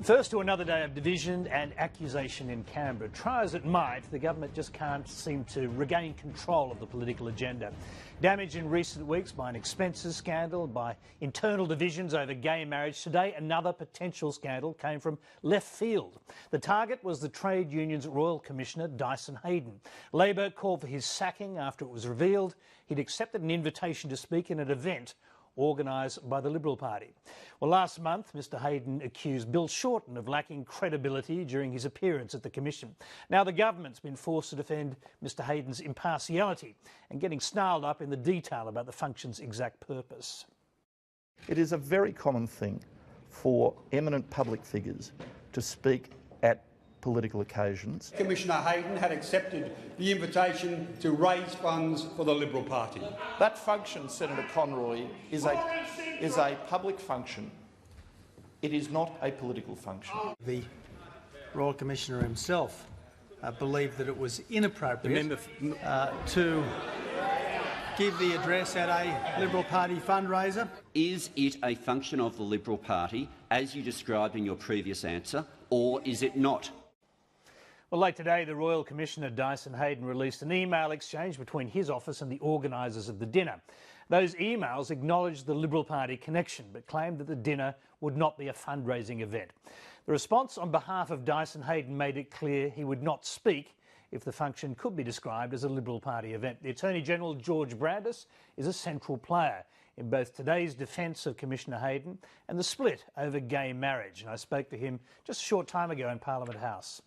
First to another day of division and accusation in Canberra. Try as it might, the government just can't seem to regain control of the political agenda. Damage in recent weeks by an expenses scandal, by internal divisions over gay marriage. Today, another potential scandal came from left field. The target was the Trade Union's Royal Commissioner, Dyson Heydon. Labor called for his sacking after it was revealed he'd accepted an invitation to speak in an event organised by the Liberal Party. Well, last month, Mr Heydon accused Bill Shorten of lacking credibility during his appearance at the Commission. Now the government's been forced to defend Mr Heydon's impartiality and getting snarled up in the detail about the function's exact purpose. It is a very common thing for eminent public figures to speak at political occasions. Commissioner Heydon had accepted the invitation to raise funds for the Liberal Party. That function, Senator Conroy, is a public function. It is not a political function. The Royal Commissioner himself believed that it was inappropriate to give the address at a Liberal Party fundraiser. Is it a function of the Liberal Party, as you described in your previous answer, or is it not? Well, late today, the Royal Commissioner Dyson Heydon released an email exchange between his office and the organisers of the dinner. Those emails acknowledged the Liberal Party connection, but claimed that the dinner would not be a fundraising event. The response on behalf of Dyson Heydon made it clear he would not speak if the function could be described as a Liberal Party event. The Attorney-General, George Brandis, is a central player in both today's defence of Commissioner Heydon and the split over gay marriage. And I spoke to him just a short time ago in Parliament House.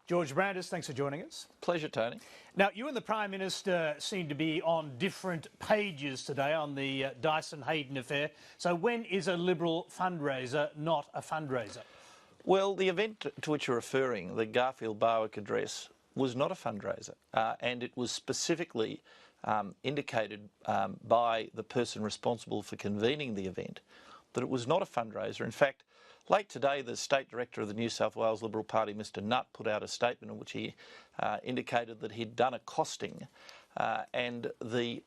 George Brandis, thanks for joining us. Pleasure, Tony. Now, you and the Prime Minister seem to be on different pages today on the Dyson Heydon affair. So when is a Liberal fundraiser not a fundraiser? Well, the event to which you're referring, the Garfield Barwick address, was not a fundraiser, and it was specifically indicated by the person responsible for convening the event that it was not a fundraiser. In fact, late today, the State Director of the New South Wales Liberal Party, Mr Nutt, put out a statement in which he indicated that he'd done a costing and the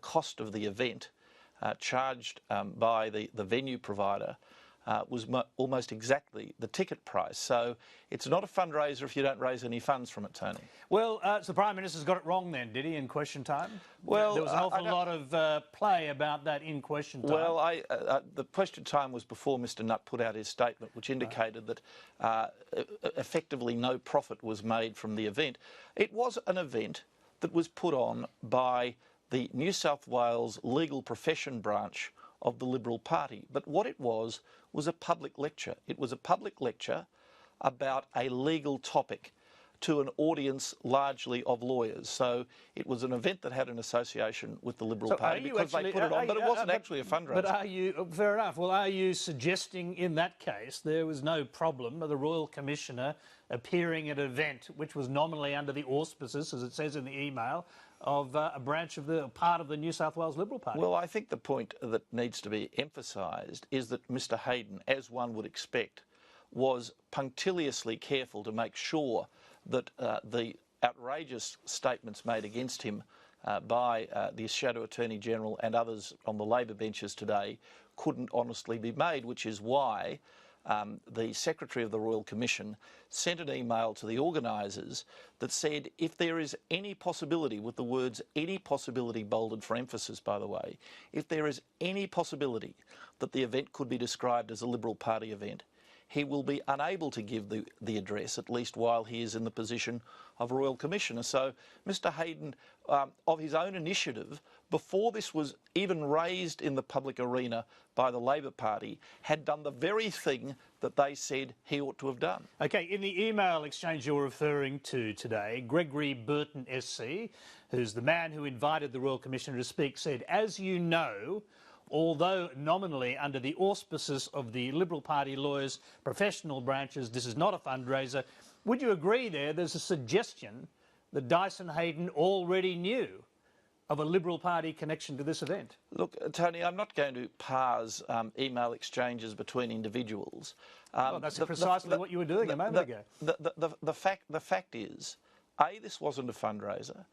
cost of the event charged by the venue provider was almost exactly the ticket price. So it's not a fundraiser if you don't raise any funds from it, Tony. Well, so the Prime Minister's got it wrong then, did he, in question time? Well, there was an awful lot of play about that in question time. Well, the question time was before Mr Nutt put out his statement, which indicated that effectively no profit was made from the event. It was an event that was put on by the New South Wales legal profession branch of the Liberal Party. But what it was a public lecture. It was a public lecture about a legal topic to an audience largely of lawyers. So it was an event that had an association with the Liberal Party because they put it on, but it wasn't actually a fundraiser. But are you, fair enough, well, are you suggesting in that case there was no problem of the Royal Commissioner appearing at an event which was nominally under the auspices, as it says in the email, of a branch of the part of the New South Wales Liberal Party? Well, I think the point that needs to be emphasised is that Mr Heydon, as one would expect, was punctiliously careful to make sure that the outrageous statements made against him by the Shadow Attorney-General and others on the Labor benches today couldn't honestly be made, which is why the Secretary of the Royal Commission sent an email to the organisers that said if there is any possibility, with the words any possibility bolded for emphasis by the way, if there is any possibility that the event could be described as a Liberal Party event, he will be unable to give the address, at least while he is in the position of Royal Commissioner. So Mr Heydon, of his own initiative, before this was even raised in the public arena by the Labor Party, had done the very thing that they said he ought to have done. OK, in the email exchange you're referring to today, Gregory Burton SC, who's the man who invited the Royal Commissioner to speak, said, as you know, although nominally under the auspices of the Liberal Party lawyers' professional branches, this is not a fundraiser. Would you agree there's a suggestion that Dyson Heydon already knew of a Liberal Party connection to this event? Look, Tony, I'm not going to parse email exchanges between individuals. Well, that's precisely what you were doing a moment ago. The fact is, A, this wasn't a fundraiser.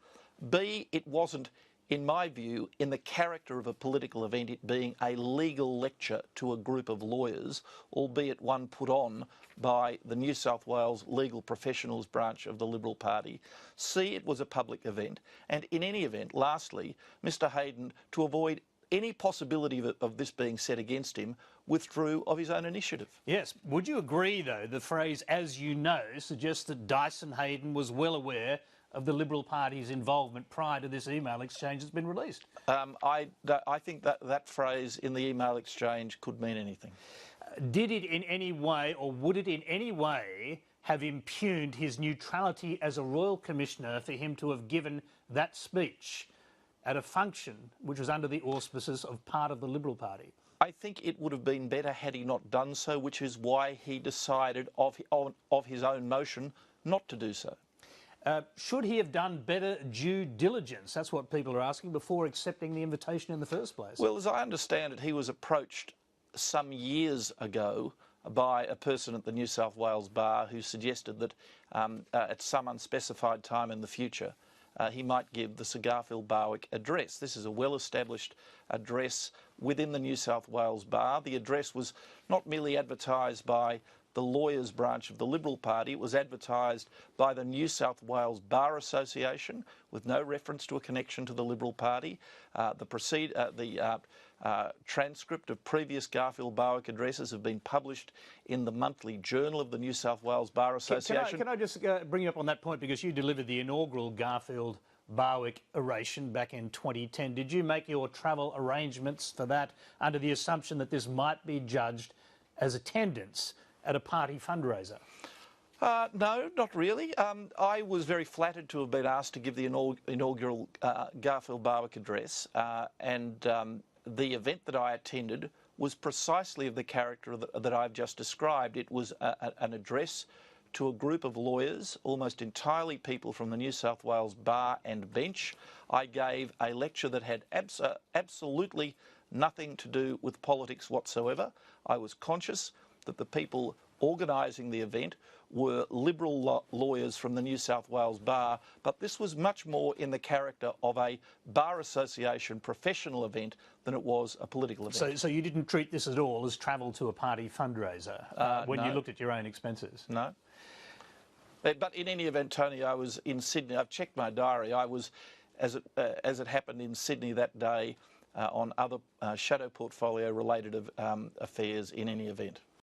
B, it wasn't in my view, in the character of a political event, it being a legal lecture to a group of lawyers, albeit one put on by the New South Wales Legal Professionals branch of the Liberal Party. C, it was a public event. And in any event, lastly, Mr Heydon, to avoid any possibility of this being set against him, withdrew of his own initiative. Yes. Would you agree, though, the phrase "as you know" suggests that Dyson Heydon was well aware of the Liberal Party's involvement prior to this email exchange that's been released? I think that phrase in the email exchange could mean anything. Did it in any way, or would it in any way, have impugned his neutrality as a Royal Commissioner for him to have given that speech at a function which was under the auspices of part of the Liberal Party? I think it would have been better had he not done so, which is why he decided of his own motion not to do so. Should he have done better due diligence? That's what people are asking, before accepting the invitation in the first place. Well, as I understand it, he was approached some years ago by a person at the New South Wales Bar who suggested that at some unspecified time in the future he might give the Sir Garfield Barwick address. This is a well-established address within the New South Wales Bar. The address was not merely advertised by the lawyers branch of the Liberal Party, it was advertised by the New South Wales Bar Association with no reference to a connection to the Liberal Party. The transcript of previous Garfield Barwick addresses have been published in the monthly journal of the New South Wales Bar Association. Can I just bring you up on that point, because you delivered the inaugural Garfield Barwick oration back in 2010. Did you make your travel arrangements for that under the assumption that this might be judged as attendance at a party fundraiser? No, not really. I was very flattered to have been asked to give the inaugural Garfield Barwick address, and the event that I attended was precisely of the character that I've just described. It was an address to a group of lawyers, almost entirely people from the New South Wales Bar and Bench. I gave a lecture that had absolutely nothing to do with politics whatsoever. I was conscious that the people organising the event were Liberal lawyers from the New South Wales Bar, but this was much more in the character of a Bar Association professional event than it was a political event. So you didn't treat this at all as travel to a party fundraiser when no. you looked at your own expenses? No. But in any event, Tony, I was in Sydney. I've checked my diary. I was, as it happened, in Sydney that day on other shadow portfolio related affairs in any event.